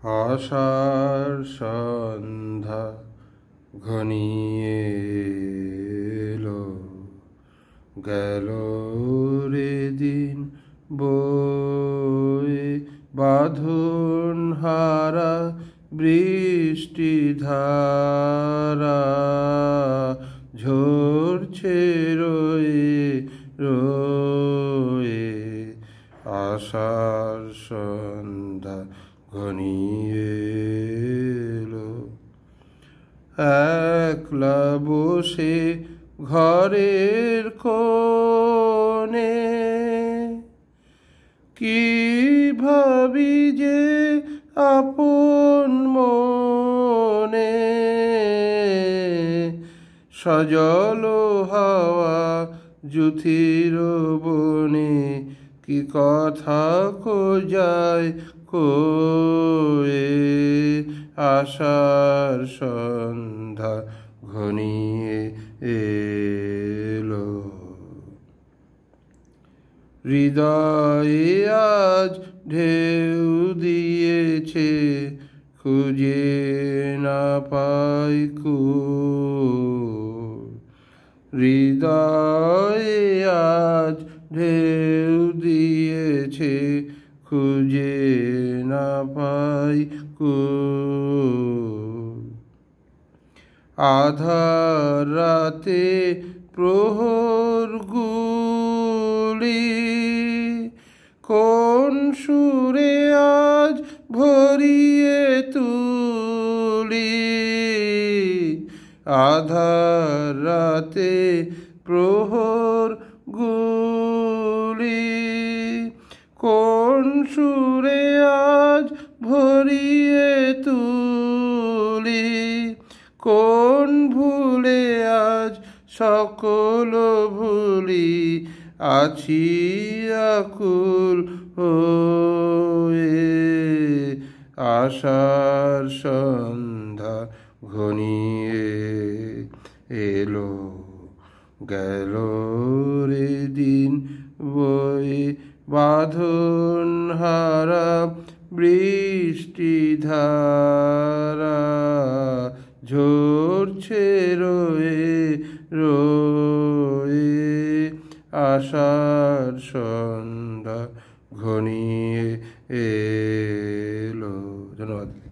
আশার সন্ধ্যা ঘনিয়ে এলো, গেল রে দিন বয়ে বাঁধন হারা বৃষ্টি ধারা ঝরছে রয়ে রয়ে। আশার সন্ধ্যা ঘনিয়ে এলো, একলা বসে ঘরের কোণে কি ভাবি যে আপন মনে। সজল হাওয়া জুথির বনে কি কথা খোঁজায় কয়ে। আশার সন্ধ্যা ঘনিয়ে এলো, হৃদয়ে আজ ঢেউ দিয়েছে খুঁজে না পাই কূল। হৃদয়ে আজ ঢেউ দিয়েছে খুঁজে না পাই কূল। আধার রাতে প্রহর গুলি কোন সুরে আজ ভরিয়ে তুলি। আধার রাতে প্রহর গুলি কোন সুরে আজ ভরিয়ে তুলি। কোন ভুলে আজ সকল ভুলি আছি আকুল হয়ে। আশার সন্ধ্যা ঘনিয়ে এলো, গেল রে দিন বয়ে বাঁধন হারা বৃষ্টি ধারা ঝরছে রয়ে রয়ে। আশার সন্ধ্যা ঘনিয়ে এলো। ধন্যবাদ।